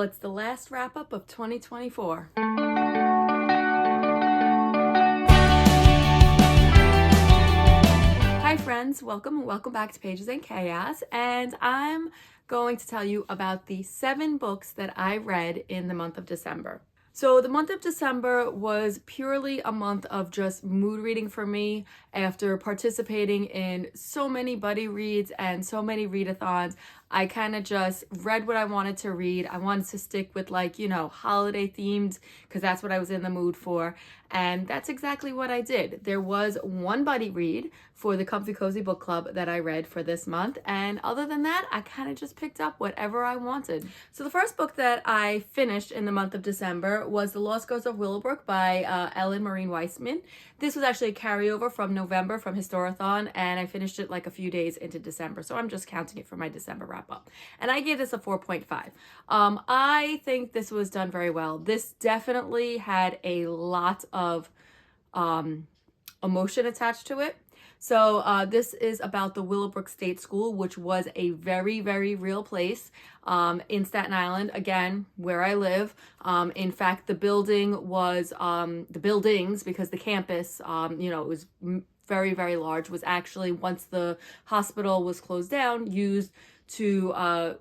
Well, it's the last wrap up of 2024. Hi friends, welcome and welcome back to Pages and Chaos, and I'm going to tell you about the 7 books that I read in the month of December. So the month of December was purely a month of just mood reading for me after participating in so many buddy reads and so many readathons. I kind of just read what I wanted to read. I wanted to stick with holiday themed because that's what I was in the mood for. And that's exactly what I did. There was one buddy read for the Comfy Cozy Book Club that I read for this month. And other than that, I kind of just picked up whatever I wanted. So the first book that I finished in the month of December was The Lost Ghost of Willowbrook by Ellen Marine Weissman. This was actually a carryover from November from Historathon, and I finished it like a few days into December. So I'm just counting it for my December wrap up. And I gave this a 4.5. I think this was done very well. This definitely had a lot of emotion attached to it. So this is about the Willowbrook State School, which was a very, very real place in Staten Island, again, where I live. In fact, the building was, the buildings, because the campus, it was very, very large, was actually, once the hospital was closed down, used to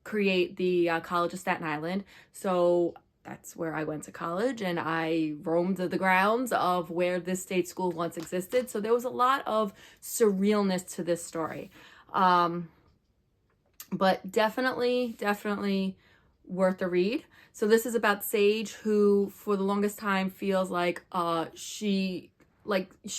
create the College of Staten Island. So that's where I went to college, and I roamed the grounds of where this state school once existed. So there was a lot of surrealness to this story. But definitely worth a read. So this is about Sage, who for the longest time feels like she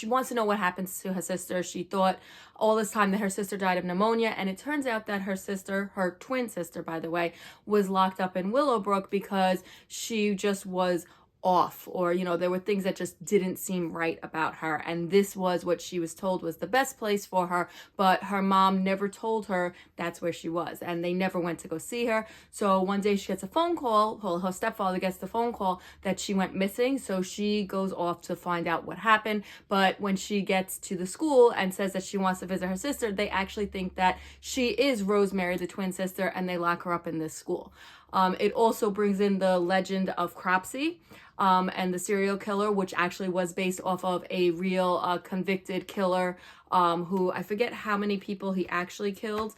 wants to know what happens to her sister. She thought all this time that her sister died of pneumonia, and it turns out that her sister, her twin sister, by the way, was locked up in Willowbrook because she just was off, or there were things that just didn't seem right about her, and this was what she was told was the best place for her, but her mom never told her that's where she was, and they never went to go see her. So one day she gets a phone call, her stepfather gets the phone call that she went missing, so she goes off to find out what happened. But when she gets to the school and says that she wants to visit her sister, they actually think that she is Rosemary, the twin sister, and they lock her up in this school. It also brings in the legend of Cropsey and the serial killer, which actually was based off of a real convicted killer who, I forget how many people he actually killed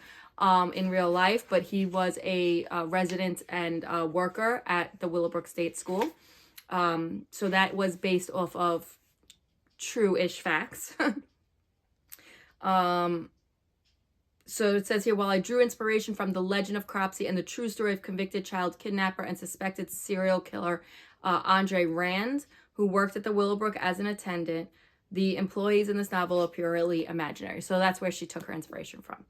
in real life, but he was a resident and worker at the Willowbrook State School. So that was based off of true-ish facts. So it says here, while I drew inspiration from the legend of Cropsey and the true story of convicted child kidnapper and suspected serial killer Andre Rand, who worked at the Willowbrook as an attendant, the employees in this novel are purely imaginary. So that's where she took her inspiration from.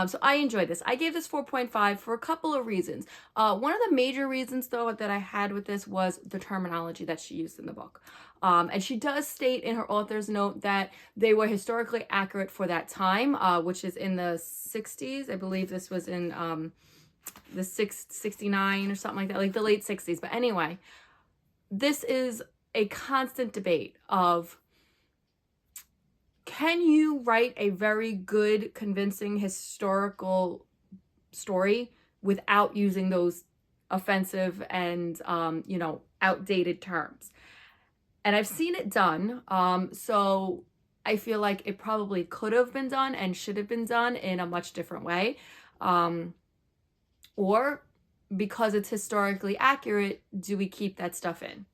So I enjoyed this. I gave this 4.5 for a couple of reasons. One of the major reasons, though, that I had with this was the terminology that she used in the book. And she does state in her author's note that they were historically accurate for that time, which is in the 60s. I believe this was in the 69 or something like that, like the late 60s. But anyway, this is a constant debate of, can you write a very good, convincing historical story without using those offensive and, outdated terms? And I've seen it done, so I feel like it probably could have been done and should have been done in a much different way. Or because it's historically accurate, do we keep that stuff in?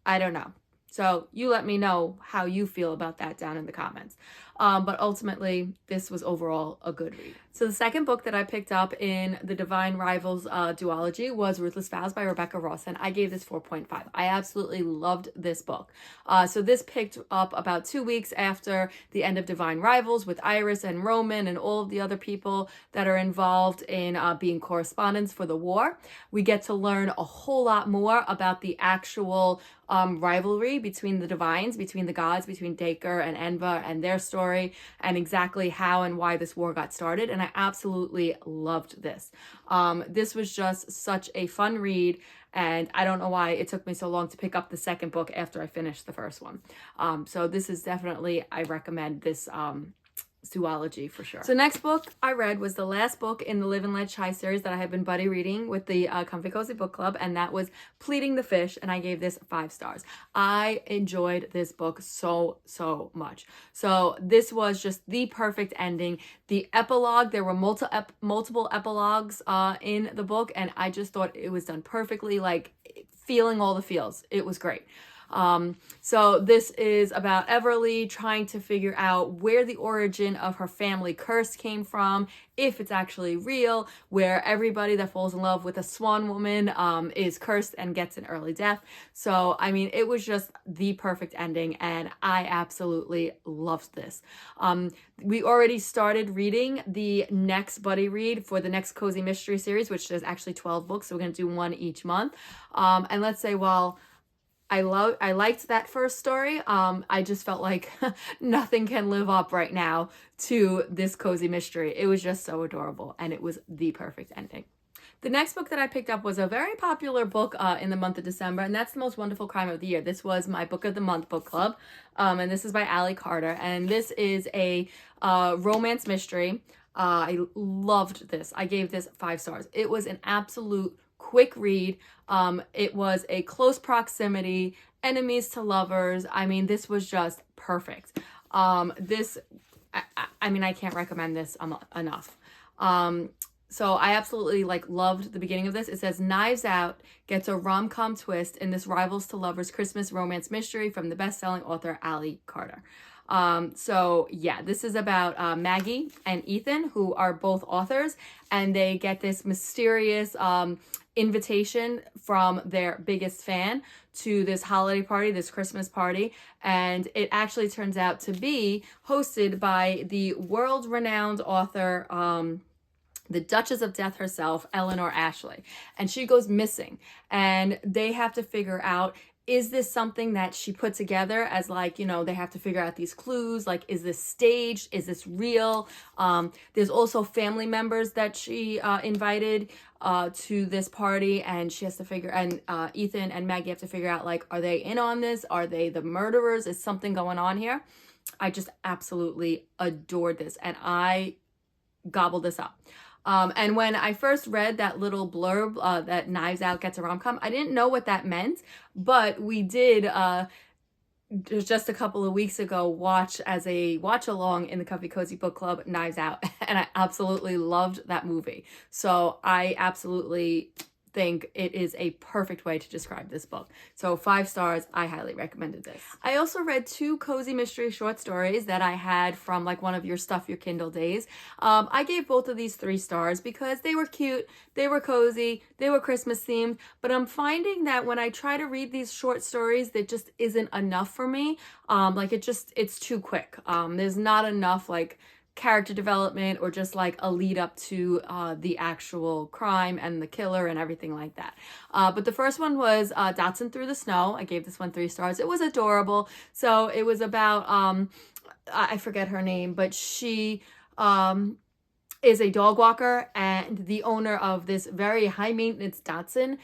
I don't know. So you let me know how you feel about that down in the comments. But ultimately, this was overall a good read. So the second book that I picked up in the Divine Rivals duology was Ruthless Vows by Rebecca Ross, and I gave this 4.5. I absolutely loved this book. So this picked up about 2 weeks after the end of Divine Rivals with Iris and Roman and all of the other people that are involved in being correspondents for the war. We get to learn a whole lot more about the actual rivalry between the divines, between the gods, between Dacre and Enva and their story, and exactly how and why this war got started. And I absolutely loved this. This was just such a fun read, and I don't know why it took me so long to pick up the second book after I finished the first one. So this is definitely, I recommend this zoology for sure. So next book I read was the last book in the Live and Let Shy series that I have been buddy reading with the Comfy Cozy Book Club, and that was Pleading the Fish, and I gave this 5 stars. I enjoyed this book so much. So this was just the perfect ending. The epilogue, there were multiple epilogues in the book, and I just thought it was done perfectly, like feeling all the feels. It was great. So this is about Everly trying to figure out where the origin of her family curse came from, if it's actually real, where everybody that falls in love with a swan woman is cursed and gets an early death. So, I mean, it was just the perfect ending, and I absolutely loved this. We already started reading the next buddy read for the next Cozy Mystery series, which is actually 12 books, so we're going to do one each month. And let's say, well, I liked that first story. I just felt like nothing can live up right now to this Cozy Mystery. It was just so adorable, and it was the perfect ending. The next book that I picked up was a very popular book in the month of December, and that's The Most Wonderful Crime of the Year. This was my Book of the Month book club, and this is by Allie Carter, and this is a romance mystery. I loved this. I gave this 5 stars. It was an absolute quick read. It was a close proximity, enemies to lovers. I mean, this was just perfect. I mean, I can't recommend this enough. So I absolutely loved the beginning of this. It says, Knives Out gets a rom-com twist in this rivals to lovers Christmas romance mystery from the best-selling author Allie Carter. So yeah, this is about Maggie and Ethan, who are both authors, and they get this mysterious invitation from their biggest fan to this holiday party, this Christmas party, and it actually turns out to be hosted by the world-renowned author, the Duchess of Death herself, Eleanor Ashley, and she goes missing, and they have to figure out, is this something that she put together as they have to figure out these clues, is this staged, is this real? There's also family members that she invited to this party, and she has to figure, and Ethan and Maggie have to figure out, are they in on this? Are they the murderers? Is something going on here? I just absolutely adored this, and I gobbled this up. And when I first read that little blurb that Knives Out gets a rom-com, I didn't know what that meant, but we did just a couple of weeks ago watch as a watch-along in the Comfy Cozy Book Club, Knives Out, and I absolutely loved that movie. So I absolutely think it is a perfect way to describe this book. So 5 stars, I highly recommended this. I also read 2 Cozy Mystery short stories that I had from one of your Stuff Your Kindle days. I gave both of these 3 stars because they were cute, they were cozy, they were Christmas themed, but I'm finding that when I try to read these short stories, that just isn't enough for me. It's too quick. There's not enough character development or just a lead up to the actual crime and the killer and everything like that. But the first one was Dachshund Through the Snow. I gave this one 3 stars. It was adorable. So it was about, I forget her name, but she is a dog walker, and the owner of this very high maintenance Dachshund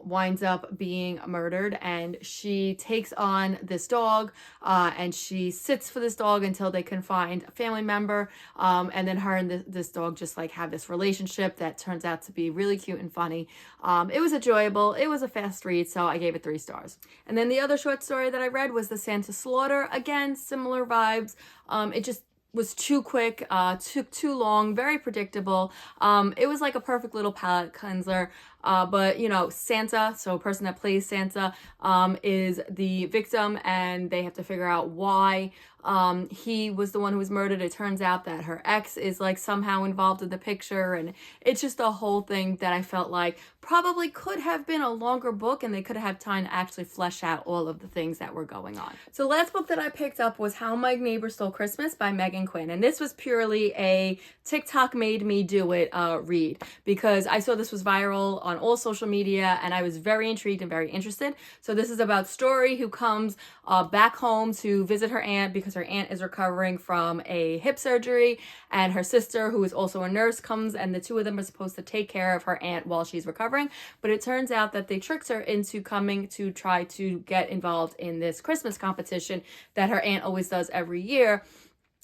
winds up being murdered, and she takes on this dog and she sits for this dog until they can find a family member, and then her and this dog just have this relationship that turns out to be really cute and funny. It was enjoyable. It was a fast read, so I gave it 3 stars. And then the other short story that I read was The Santa Slaughter. Again, similar vibes. It just was too quick, took too long, very predictable. It was a perfect little palate cleanser. But Santa, so a person that plays Santa, is the victim, and they have to figure out why he was the one who was murdered. It turns out that her ex is somehow involved in the picture, and it's just a whole thing that I felt probably could have been a longer book, and they could have had time to actually flesh out all of the things that were going on. So the last book that I picked up was How My Neighbor Stole Christmas by Megan Quinn, and this was purely a TikTok made me do it read, because I saw this was viral on all social media, and I was very intrigued and very interested. So this is about Story, who comes back home to visit her aunt because her aunt is recovering from a hip surgery, and her sister, who is also a nurse, comes, and the 2 of them are supposed to take care of her aunt while she's recovering. But it turns out that they tricked her into coming to try to get involved in this Christmas competition that her aunt always does every year.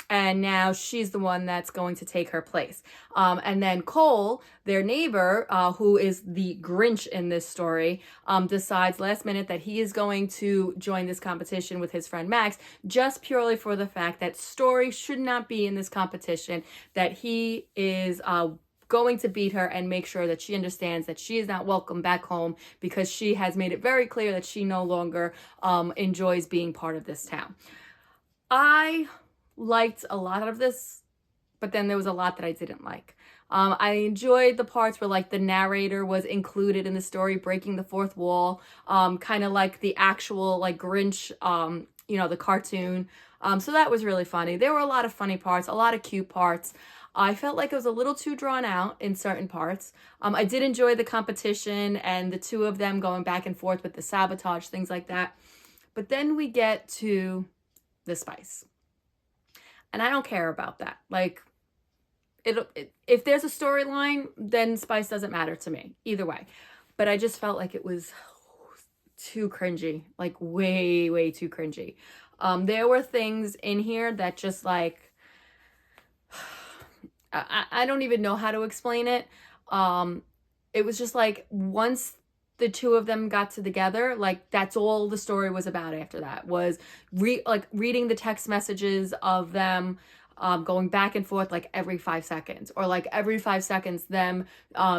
and now she's the one that's going to take her place. And then Cole, their neighbor, who is the Grinch in this story, decides last minute that he is going to join this competition with his friend Max, just purely for the fact that Story should not be in this competition, that he is going to beat her and make sure that she understands that she is not welcome back home, because she has made it very clear that she no longer enjoys being part of this town. I liked a lot of this, but then there was a lot that I didn't like. I enjoyed the parts where like the narrator was included in the story, breaking the fourth wall, kind of like the actual like Grinch, you know, the cartoon. So that was really funny. There were a lot of funny parts, a lot of cute parts. I felt like it was a little too drawn out in certain parts. I did enjoy the competition and the two of them going back and forth with the sabotage, things like that. But then we get to the spice. And I don't care about that. Like, if there's a storyline, then spice doesn't matter to me, either way. But I just felt like it was too cringy, like way, way too cringy. There were things in here that just like, I don't even know how to explain it. It was just like, once the two of them got together, like that's all the story was about after that, was reading the text messages of them going back and forth like every 5 seconds, or like every 5 seconds them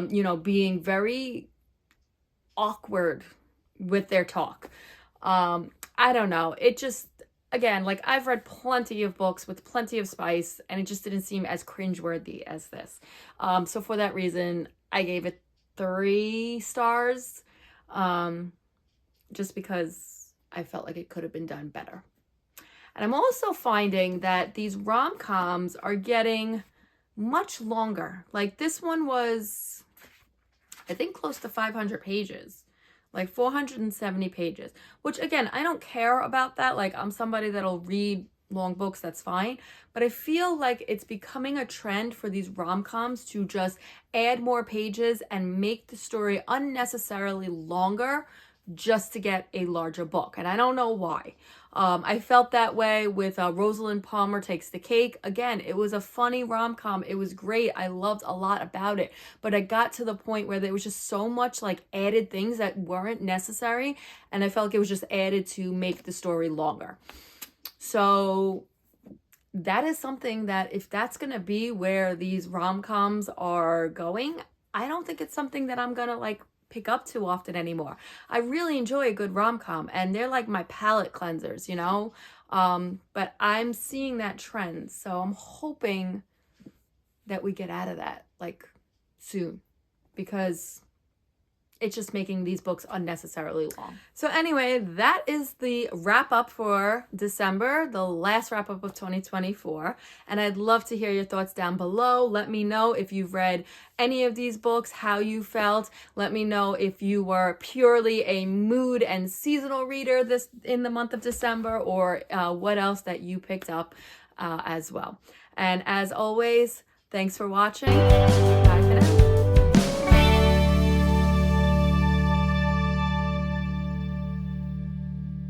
you know, being very awkward with their talk. I don't know, it just, again, like I've read plenty of books with plenty of spice and it just didn't seem as cringeworthy as this. So for that reason, I gave it 3 stars, just because I felt like it could have been done better. And I'm also finding that these rom-coms are getting much longer. Like this one was, I think, close to 500 pages, like 470 pages, which again, I don't care about that. Like I'm somebody that'll read long books, that's fine. But I feel like it's becoming a trend for these rom-coms to just add more pages and make the story unnecessarily longer just to get a larger book. And I don't know why. I felt that way with Rosalind Palmer Takes the Cake. Again, it was a funny rom-com. It was great. I loved a lot about it. But I got to the point where there was just so much like added things that weren't necessary. And I felt like it was just added to make the story longer. So that is something that, if that's going to be where these rom-coms are going, I don't think it's something that I'm going to like pick up too often anymore. I really enjoy a good rom-com and they're like my palate cleansers, you know? But I'm seeing that trend. So I'm hoping that we get out of that like soon, because it's just making these books unnecessarily long. So anyway, that is the wrap up for December, the last wrap up of 2024. And I'd love to hear your thoughts down below. Let me know if you've read any of these books, how you felt. Let me know if you were purely a mood and seasonal reader in the month of December, or what else that you picked up as well. And as always, thanks for watching.